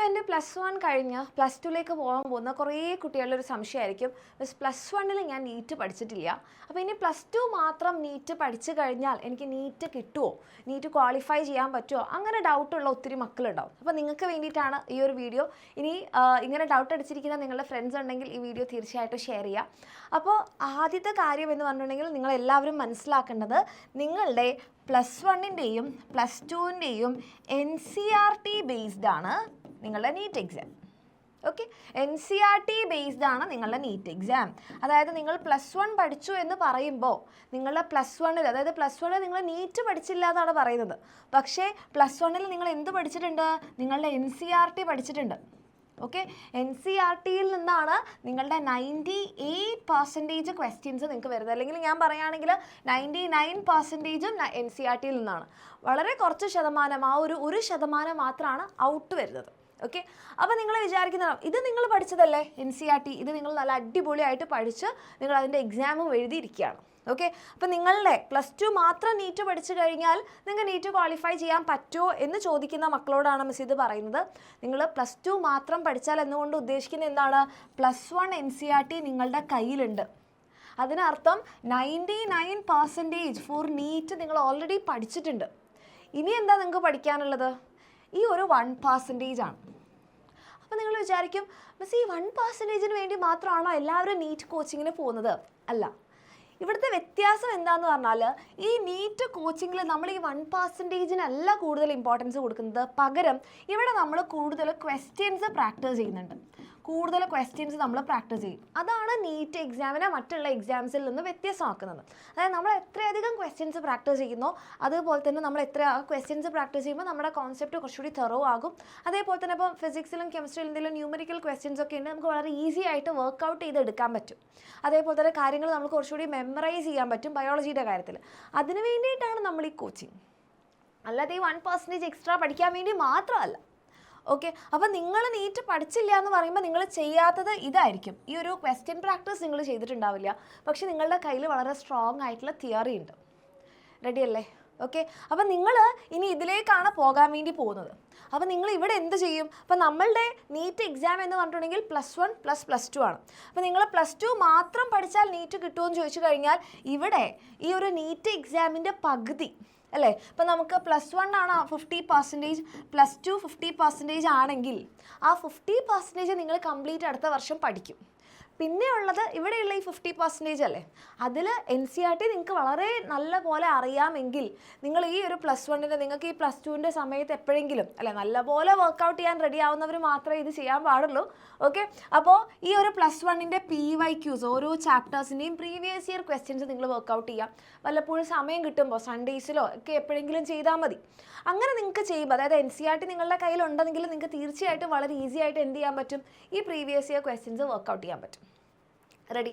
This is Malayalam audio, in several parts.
ഇപ്പോൾ എൻ്റെ +1 കഴിഞ്ഞ് +2ലേക്ക് പോകാൻ പോകുന്ന കുറേ കുട്ടികളുടെ ഒരു സംശയമായിരിക്കും, +1ൽ ഞാൻ നീറ്റ് പഠിച്ചിട്ടില്ല, അപ്പോൾ ഇനി +2 മാത്രം നീറ്റ് പഠിച്ചു കഴിഞ്ഞാൽ എനിക്ക് നീറ്റ് കിട്ടുമോ, നീറ്റ് ക്വാളിഫൈ ചെയ്യാൻ പറ്റുമോ, അങ്ങനെ ഡൗട്ടുള്ള ഒത്തിരി മക്കളുണ്ടാവും. അപ്പോൾ നിങ്ങൾക്ക് വേണ്ടിയിട്ടാണ് ഈ ഒരു വീഡിയോ. ഇനി ഇങ്ങനെ ഡൗട്ട് അടിച്ചിരിക്കുന്ന നിങ്ങളുടെ ഫ്രണ്ട്സ് ഉണ്ടെങ്കിൽ ഈ വീഡിയോ തീർച്ചയായിട്ടും ഷെയർ ചെയ്യുക. അപ്പോൾ ആദ്യത്തെ കാര്യം എന്ന് പറഞ്ഞിട്ടുണ്ടെങ്കിൽ നിങ്ങളെല്ലാവരും മനസ്സിലാക്കേണ്ടത് നിങ്ങളുടെ +1ൻ്റെയും +2ൻ്റെയും NCERT ബേസ്ഡ് ആണ് നിങ്ങളുടെ NEET exam. Okay, NCERT based ആണ് നിങ്ങളുടെ നീറ്റ് എക്സാം. അതായത് നിങ്ങൾ +1 പഠിച്ചു എന്ന് പറയുമ്പോൾ നിങ്ങളുടെ +1ൽ, അതായത് +1ൽ നിങ്ങൾ നീറ്റ് പഠിച്ചില്ല എന്നാണ് പറയുന്നത്. പക്ഷേ +1ൽ നിങ്ങൾ എന്ത് പഠിച്ചിട്ടുണ്ട്? നിങ്ങളുടെ NCERT പഠിച്ചിട്ടുണ്ട്. ഓക്കെ, NCERTയിൽ നിന്നാണ് നിങ്ങളുടെ 98% ക്വസ്റ്റ്യൻസ് നിങ്ങൾക്ക് വരുന്നത്. അല്ലെങ്കിൽ ഞാൻ പറയുകയാണെങ്കിൽ 99%ഉം NCERTയിൽ നിന്നാണ്. വളരെ കുറച്ച് ശതമാനം, ആ ഒരു ശതമാനം മാത്രമാണ് ഔട്ട് വരുന്നത്. ഓക്കെ, അപ്പോൾ നിങ്ങൾ വിചാരിക്കുന്നതാണ് ഇത് നിങ്ങൾ പഠിച്ചതല്ലേ NCERT, ഇത് നിങ്ങൾ നല്ല അടിപൊളിയായിട്ട് പഠിച്ച് നിങ്ങൾ അതിൻ്റെ എക്സാമും എഴുതിയിരിക്കുകയാണ്. ഓക്കെ, അപ്പോൾ നിങ്ങളുടെ +2 മാത്രം നീറ്റ് പഠിച്ചു കഴിഞ്ഞാൽ നിങ്ങൾക്ക് നീറ്റ് ക്വാളിഫൈ ചെയ്യാൻ പറ്റുമോ എന്ന് ചോദിക്കുന്ന മക്കളോടാണ് മിസ് ഇത് പറയുന്നത്. നിങ്ങൾ +2 മാത്രം പഠിച്ചാൽ എന്നുകൊണ്ട് ഉദ്ദേശിക്കുന്നത് എന്താണ്? +1 NCERT നിങ്ങളുടെ കയ്യിലുണ്ട്. അതിനർത്ഥം 99% ഫോർ നീറ്റ് നിങ്ങൾ ഓൾറെഡി പഠിച്ചിട്ടുണ്ട്. ഇനി എന്താ നിങ്ങൾക്ക് പഠിക്കാനുള്ളത്? ഈ ഒരു 1% ആണ്. അപ്പോൾ നിങ്ങൾ വിചാരിക്കും, മിസ് ഈ 1%ന് വേണ്ടി മാത്രമാണോ എല്ലാവരും നീറ്റ് കോച്ചിങ്ങിന് പോകുന്നത്? അല്ല, ഇവിടുത്തെ വ്യത്യാസം എന്താണെന്ന് പറഞ്ഞാൽ ഈ നീറ്റ് കോച്ചിങ്ങിൽ നമ്മൾ ഈ 1%നല്ല കൂടുതൽ ഇമ്പോർട്ടൻസ് കൊടുക്കുന്നത്. പകരം ഇവിടെ നമ്മൾ കൂടുതൽ ക്വസ്റ്റ്യൻസ് പ്രാക്ടീസ് ചെയ്യുന്നുണ്ട്. കൂടുതൽ ക്വസ്റ്റ്യൻസ് നമ്മൾ പ്രാക്ടീസ് ചെയ്യും. അതാണ് നീറ്റ് എക്സാമിനെ മറ്റുള്ള എക്സാംസിൽ നിന്ന് വ്യത്യസ്തമാക്കുന്നത്. അതായത് നമ്മൾ എത്രയധികം ക്വസ്റ്റ്യൻസ് പ്രാക്ടീസ് ചെയ്യുന്നോ അതുപോലെ തന്നെ നമ്മൾ എത്ര ക്വസ്റ്റ്യൻസ് പ്രാക്ടീസ് ചെയ്യുമ്പോൾ നമ്മുടെ കോൺസെപ്റ്റ് കുറച്ചുകൂടി തെറോ ആകും. അതേപോലെ തന്നെ ഇപ്പോൾ ഫിസിക്സിലും കെമിസ്ട്രിയിലും എന്തെങ്കിലും ന്യൂമറിക്കൽ ക്വസ്റ്റ്യൻസ് ഒക്കെ ഉണ്ട്, നമുക്ക് വളരെ ഈസി ആയിട്ട് വർക്കൗട്ട് ചെയ്തെടുക്കാൻ പറ്റും. അതേപോലെ തന്നെ കാര്യങ്ങൾ നമുക്ക് കുറച്ചുകൂടി മെമ്മറൈസ് ചെയ്യാൻ പറ്റും ബയോളജിയുടെ കാര്യത്തിൽ. അതിന് വേണ്ടിയിട്ടാണ് നമ്മൾ ഈ കോച്ചിങ്, അല്ലാതെ ഈ 1% എക്സ്ട്രാ പഠിക്കാൻ വേണ്ടി മാത്രമല്ല. ഓക്കെ, അപ്പോൾ നിങ്ങൾ നീറ്റ് പഠിച്ചില്ല എന്ന് പറയുമ്പോൾ നിങ്ങൾ ചെയ്യാത്തത് ഇതായിരിക്കും, ഈ ഒരു ക്വസ്റ്റ്യൻ പ്രാക്ടീസ് നിങ്ങൾ ചെയ്തിട്ടുണ്ടാവില്ല. പക്ഷേ നിങ്ങളുടെ കയ്യിൽ വളരെ സ്ട്രോങ് ആയിട്ടുള്ള തിയറി ഉണ്ട്. റെഡി അല്ലേ? ഓക്കെ, അപ്പോൾ നിങ്ങൾ ഇനി ഇതിലേക്കാണ് പോകാൻ വേണ്ടി പോകുന്നത്. അപ്പോൾ നിങ്ങൾ ഇവിടെ എന്ത് ചെയ്യും? അപ്പോൾ നമ്മളുടെ നീറ്റ് എക്സാം എന്ന് പറഞ്ഞിട്ടുണ്ടെങ്കിൽ +1 + +2 ആണ്. അപ്പോൾ നിങ്ങൾ +2 മാത്രം പഠിച്ചാൽ നീറ്റ് കിട്ടുമെന്ന് ചോദിച്ചു കഴിഞ്ഞാൽ ഇവിടെ ഈ ഒരു നീറ്റ് എക്സാമിൻ്റെ പകുതി അല്ലേ, ഇപ്പോൾ നമുക്ക് +1 ആണ് 50%, +2 50% ആണെങ്കിൽ ആ 50% നിങ്ങൾ കംപ്ലീറ്റ് അടുത്ത വർഷം പഠിക്കും. പിന്നെ ഉള്ളത് ഇവിടെയുള്ള ഈ 50% അല്ലേ, അതിൽ NCERT നിങ്ങൾക്ക് വളരെ നല്ല പോലെ അറിയാമെങ്കിൽ നിങ്ങൾ ഈ ഒരു +1ൻ്റെ, നിങ്ങൾക്ക് ഈ +2ൻ്റെ സമയത്ത് എപ്പോഴെങ്കിലും അല്ലേ നല്ലപോലെ വർക്കൗട്ട് ചെയ്യാൻ റെഡി ആവുന്നവർ മാത്രമേ ഇത് ചെയ്യാൻ പാടുള്ളൂ. ഓക്കെ, അപ്പോൾ ഈ ഒരു +1ൻ്റെ PYQs ഓരോ ചാപ്റ്റേഴ്സിൻ്റെയും പ്രീവിയസ് ഇയർ ക്വസ്റ്റ്യൻസ് നിങ്ങൾ വർക്കൗട്ട് ചെയ്യാം. വല്ലപ്പോഴും സമയം കിട്ടുമ്പോൾ സൺഡേയ്സിലോ ഒക്കെ എപ്പോഴെങ്കിലും ചെയ്താൽ മതി. അങ്ങനെ നിങ്ങൾക്ക് ചെയ്യുമ്പോൾ, അതായത് NCERT നിങ്ങളുടെ കയ്യിലുണ്ടെങ്കിൽ നിങ്ങൾക്ക് തീർച്ചയായിട്ടും വളരെ ഈസി ആയിട്ട് എന്ത് ചെയ്യാൻ പറ്റും? ഈ പ്രീവിയസ് ഇയർ ക്വസ്റ്റ്യൻസ് വർക്കൗട്ട് ചെയ്യാൻ പറ്റും. റെഡി?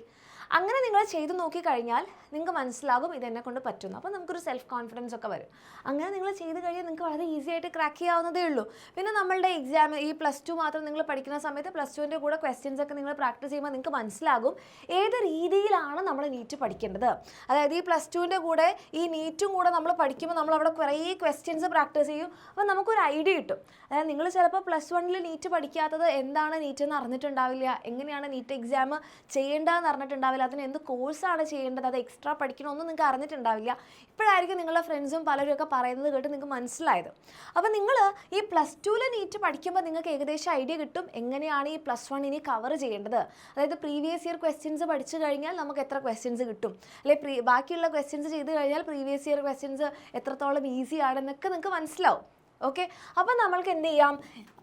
അങ്ങനെ നിങ്ങൾ ചെയ്ത് നോക്കിക്കഴിഞ്ഞാൽ നിങ്ങൾക്ക് മനസ്സിലാകും ഇതെന്നെ കൊണ്ട് പറ്റുന്നു. അപ്പോൾ നമുക്കൊരു സെൽഫ് കോൺഫിഡൻസ് ഒക്കെ വരും. അങ്ങനെ നിങ്ങൾ ചെയ്ത് കഴിഞ്ഞാൽ നിങ്ങൾക്ക് വളരെ ഈസി ആയിട്ട് ക്രാക്ക് ചെയ്യാവുന്നതേ ഉള്ളൂ. പിന്നെ നമ്മളുടെ എക്സാം ഈ +2 മാത്രം നിങ്ങൾ പഠിക്കുന്ന സമയത്ത് +2ൻ്റെ കൂടെ ക്വസ്റ്റ്യൻസ് ഒക്കെ നിങ്ങൾ പ്രാക്ടീസ് ചെയ്യുമ്പോൾ നിങ്ങൾക്ക് മനസ്സിലാകും ഏത് രീതിയിലാണ് നമ്മൾ നീറ്റ് പഠിക്കേണ്ടത്. അതായത് ഈ +2ൻ്റെ കൂടെ ഈ നീറ്റും കൂടെ നമ്മൾ പഠിക്കുമ്പോൾ നമ്മൾ അവിടെ കുറേ ക്വസ്റ്റ്യൻസ് പ്രാക്ടീസ് ചെയ്യും. അപ്പോൾ നമുക്കൊരു ഐഡിയ കിട്ടും. അതായത് നിങ്ങൾ ചിലപ്പോൾ +1ൽ നീറ്റ് പഠിക്കാത്തത് എന്താണ് നീറ്റ് എന്ന് അറിഞ്ഞിട്ടുണ്ടാവില്ല, എങ്ങനെയാണ് നീറ്റ് എക്സാം ചെയ്യേണ്ടതെന്ന് അറിഞ്ഞിട്ടുണ്ടാവില്ല, അതിന് എന്ത് കോഴ്സാണ് ചെയ്യേണ്ടത്, അത് എക്സ്ട്രാ പഠിക്കണമെന്നും നിങ്ങൾക്ക് അറിഞ്ഞിട്ടുണ്ടാവില്ല. ഇപ്പോഴായിരിക്കും നിങ്ങളുടെ ഫ്രണ്ട്സും പലരും ഒക്കെ പറയുന്നത് കേട്ട് നിങ്ങൾക്ക് മനസ്സിലായത്. അപ്പോൾ നിങ്ങൾ ഈ +2ൽ നീറ്റ് പഠിക്കുമ്പോൾ നിങ്ങൾക്ക് ഏകദേശം ഐഡിയ കിട്ടും എങ്ങനെയാണ് ഈ +1 ഇനി കവർ ചെയ്യേണ്ടത്. അതായത് പ്രീവിയസ് ഇയർ ക്വസ്റ്റ്യൻസ് പഠിച്ചു കഴിഞ്ഞാൽ നമുക്ക് എത്ര ക്വസ്റ്റ്യൻസ് കിട്ടും, അല്ലെങ്കിൽ ബാക്കിയുള്ള ക്വസ്റ്റ്യൻസ് ചെയ്ത് കഴിഞ്ഞാൽ പ്രീവിയസ് ഇയർ ക്വസ്റ്റ്യൻസ് എത്രത്തോളം ഈസി ആണെന്നൊക്കെ നിങ്ങൾക്ക് മനസ്സിലാവും. ഓക്കെ, അപ്പോൾ നമ്മൾക്ക് എന്ത് ചെയ്യാം?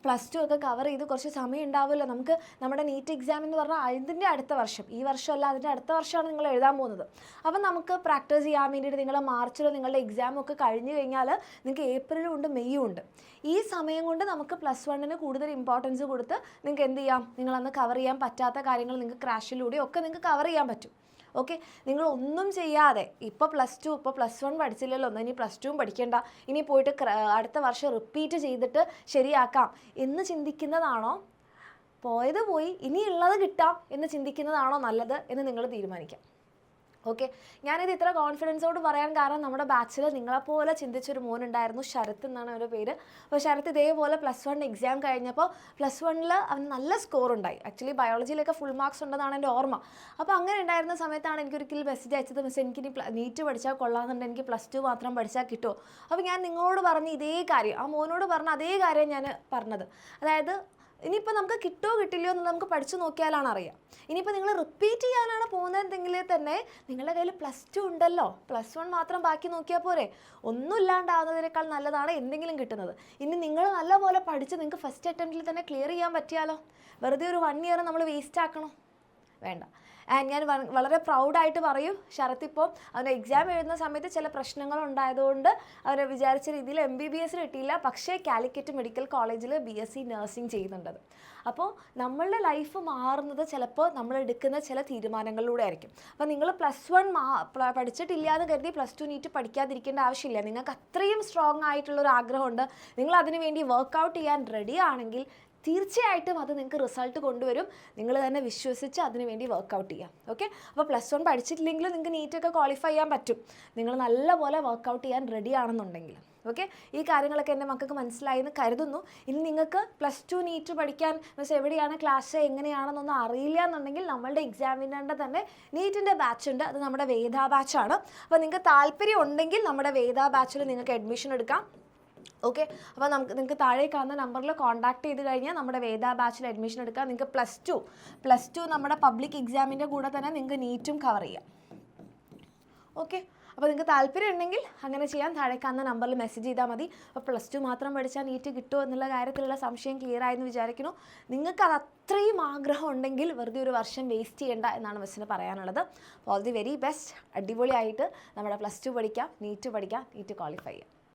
+2 ഒക്കെ കവർ ചെയ്ത് കുറച്ച് സമയം ഉണ്ടാവുമല്ലോ നമുക്ക്. നമ്മുടെ നീറ്റ് എക്സാം എന്ന് പറഞ്ഞാൽ അതിൻ്റെ അടുത്ത വർഷം, ഈ വർഷമല്ല അതിൻ്റെ അടുത്ത വർഷമാണ് നിങ്ങൾ എഴുതാൻ പോകുന്നത്. അപ്പം നമുക്ക് പ്രാക്ടീസ് ചെയ്യാൻ വേണ്ടിയിട്ട് നിങ്ങൾ മാർച്ചിലോ നിങ്ങളുടെ എക്സാം ഒക്കെ കഴിഞ്ഞ് കഴിഞ്ഞാൽ നിങ്ങൾക്ക് ഏപ്രിലും ഉണ്ട് മെയ്യും ഉണ്ട്. ഈ സമയം കൊണ്ട് നമുക്ക് +1ന് കൂടുതൽ ഇമ്പോർട്ടൻസ് കൊടുത്ത് നിങ്ങൾക്ക് എന്ത് ചെയ്യാം? നിങ്ങളന്ന് കവർ ചെയ്യാൻ പറ്റാത്ത കാര്യങ്ങൾ നിങ്ങൾക്ക് ക്രാഷിലൂടെ ഒക്കെ നിങ്ങൾക്ക് കവർ ചെയ്യാൻ പറ്റും. ഓക്കെ, നിങ്ങൾ ഒന്നും ചെയ്യാതെ ഇപ്പോൾ +2 ഇപ്പോൾ +1 പഠിച്ചില്ലല്ലോ, ഇനി +2 പഠിക്കേണ്ട, ഇനി പോയിട്ട് അടുത്ത വർഷം റിപ്പീറ്റ് ചെയ്തിട്ട് ശരിയാക്കാം എന്ന് ചിന്തിക്കുന്നതാണോ, പോയത് പോയി ഇനിയുള്ളത് കിട്ടാം എന്ന് ചിന്തിക്കുന്നതാണോ നല്ലത് എന്ന് നിങ്ങൾ തീരുമാനിക്കാം. ഓക്കെ, ഞാനിത് ഇത്ര കോൺഫിഡൻസോട് പറയാൻ കാരണം നമ്മുടെ ബാച്ചിൽ നിങ്ങളെപ്പോലെ ചിന്തിച്ചൊരു മോനുണ്ടായിരുന്നു, ശരത് എന്നാണ് അവരുടെ പേര്. അപ്പോൾ ശരത് ഇതേപോലെ +1 എക്സാം കഴിഞ്ഞപ്പോൾ +1 അവന് നല്ല സ്കോർ ഉണ്ടായി. ആക്ച്വലി ബയോളജിയിലൊക്കെ ഫുൾ മാർക്സ് ഉണ്ടെന്നാണ് എൻ്റെ ഓർമ്മ. അപ്പോൾ അങ്ങനെ ഉണ്ടായിരുന്ന സമയത്താണ് എനിക്കൊരിക്കൽ മെസ്സേജ് അയച്ചത്, മിസ് എനിക്കിനി നീറ്റ് പഠിച്ചാൽ കൊള്ളാമെന്നുണ്ട്, എനിക്ക് +2 മാത്രം പഠിച്ചാൽ കിട്ടുമോ. അപ്പോൾ ഞാൻ നിങ്ങളോട് പറഞ്ഞ ഇതേ കാര്യം, ആ മോനോട് പറഞ്ഞ അതേ കാര്യം ഞാൻ പറഞ്ഞത്. അതായത് ഇനിയിപ്പോൾ നമുക്ക് കിട്ടുമോ കിട്ടില്ലയോ എന്നുള്ളത് നമുക്ക് പഠിച്ചു നോക്കിയാലാണ് അറിയാം. ഇനിയിപ്പോൾ നിങ്ങൾ റിപ്പീറ്റ് ചെയ്യാനാണ് പോകുന്നതെങ്കിൽ തന്നെ നിങ്ങളുടെ കയ്യിൽ +2 ഉണ്ടല്ലോ, +1 മാത്രം ബാക്കി നോക്കിയാൽ പോരെ. ഒന്നും ഇല്ലാണ്ടാവുന്നതിനേക്കാൾ നല്ലതാണ് എന്തെങ്കിലും കിട്ടുന്നത്. ഇനി നിങ്ങൾ നല്ലപോലെ പഠിച്ച് നിങ്ങൾക്ക് ഫസ്റ്റ് അറ്റംപ്റ്റിൽ തന്നെ ക്ലിയർ ചെയ്യാൻ പറ്റിയാലോ. വെറുതെ ഒരു 1 ഇയർ നമ്മൾ വേസ്റ്റ് ആക്കണോ? വേണ്ട. ആൻഡ് ഞാൻ വളരെ പ്രൗഡായിട്ട് പറയും, ശരത് ഇപ്പോൾ അവൻ്റെ എക്സാം എഴുതുന്ന സമയത്ത് ചില പ്രശ്നങ്ങൾ ഉണ്ടായതുകൊണ്ട് അവർ വിചാരിച്ച രീതിയിൽ MBBS കിട്ടിയില്ല, പക്ഷേ കാലിക്കറ്റ് മെഡിക്കൽ കോളേജിൽ BSc നഴ്സിംഗ് ചെയ്യുന്നുണ്ടത്. അപ്പോൾ നമ്മളുടെ ലൈഫ് മാറുന്നത് ചിലപ്പോൾ നമ്മൾ എടുക്കുന്ന ചില തീരുമാനങ്ങളിലൂടെ ആയിരിക്കും. അപ്പോൾ നിങ്ങൾ +1 പഠിച്ചിട്ടില്ല എന്ന് കരുതി +2 നീറ്റ് പഠിക്കാതിരിക്കേണ്ട ആവശ്യമില്ല. നിങ്ങൾക്ക് അത്രയും സ്ട്രോങ് ആയിട്ടുള്ളൊരു ആഗ്രഹമുണ്ട്, നിങ്ങൾ അതിനു വേണ്ടി വർക്കൗട്ട് ചെയ്യാൻ റെഡി ആണെങ്കിൽ തീർച്ചയായിട്ടും അത് നിങ്ങൾക്ക് റിസൾട്ട് കൊണ്ടുവരും. നിങ്ങൾ തന്നെ വിശ്വസിച്ച് അതിന് വേണ്ടി വർക്കൗട്ട് ചെയ്യാം. ഓക്കെ, അപ്പോൾ +1 പഠിച്ചിട്ടില്ലെങ്കിലും നിങ്ങൾക്ക് നീറ്റൊക്കെ ക്വാളിഫൈ ചെയ്യാൻ പറ്റും, നിങ്ങൾ നല്ലപോലെ വർക്കൗട്ട് ചെയ്യാൻ റെഡി ആണെന്നുണ്ടെങ്കിൽ. ഓക്കെ, ഈ കാര്യങ്ങളൊക്കെ എൻ്റെ മക്കൾക്ക് മനസ്സിലായി എന്ന് കരുതുന്നു. ഇനി നിങ്ങൾക്ക് +2 നീറ്റ് പഠിക്കാൻ മീൻസ് എവിടെയാണ് ക്ലാസ് എങ്ങനെയാണെന്നൊന്നും അറിയില്ല എന്നുണ്ടെങ്കിൽ നമ്മളുടെ എക്സാമിനറിൻ്റെ തന്നെ നീറ്റിൻ്റെ ബാച്ച് ഉണ്ട്, അത് നമ്മുടെ വേദ ബാച്ചാണ്. അപ്പോൾ നിങ്ങൾക്ക് താല്പര്യം ഉണ്ടെങ്കിൽ നമ്മുടെ വേദ ബാച്ചിൽ നിങ്ങൾക്ക് അഡ്മിഷൻ എടുക്കാം. ഓക്കെ, അപ്പോൾ നിങ്ങൾക്ക് താഴെ കാണുന്ന നമ്പറിൽ കോൺടാക്ട് ചെയ്ത് കഴിഞ്ഞാൽ നമ്മുടെ വേദ ബാച്ചിൽ അഡ്മിഷൻ എടുക്കാം. നിങ്ങൾക്ക് +2 നമ്മുടെ പബ്ലിക് എക്സാമിൻ്റെ കൂടെ തന്നെ നിങ്ങൾക്ക് നീറ്റും കവർ ചെയ്യാം. ഓക്കെ, അപ്പോൾ നിങ്ങൾക്ക് താല്പര്യം ഉണ്ടെങ്കിൽ അങ്ങനെ ചെയ്യാൻ താഴെ കാണുന്ന നമ്പറിൽ മെസ്സേജ് ചെയ്താൽ മതി. അപ്പോൾ +2 മാത്രം പഠിച്ചാൽ നീറ്റ് കിട്ടുമോ എന്നുള്ള കാര്യത്തിലുള്ള സംശയം ക്ലിയർ ആയെന്ന് വിചാരിക്കുന്നു. നിങ്ങൾക്ക് അത് അത്രയും ആഗ്രഹം ഉണ്ടെങ്കിൽ വെറുതെ ഒരു വർഷം വേസ്റ്റ് ചെയ്യേണ്ട എന്നാണ് മിസ്സിന് പറയാനുള്ളത്. All the very best. അടിപൊളിയായിട്ട് നമ്മുടെ +2 പഠിക്കാം, നീറ്റ് പഠിക്കാം, നീറ്റ് ക്വാളിഫൈ ചെയ്യാം.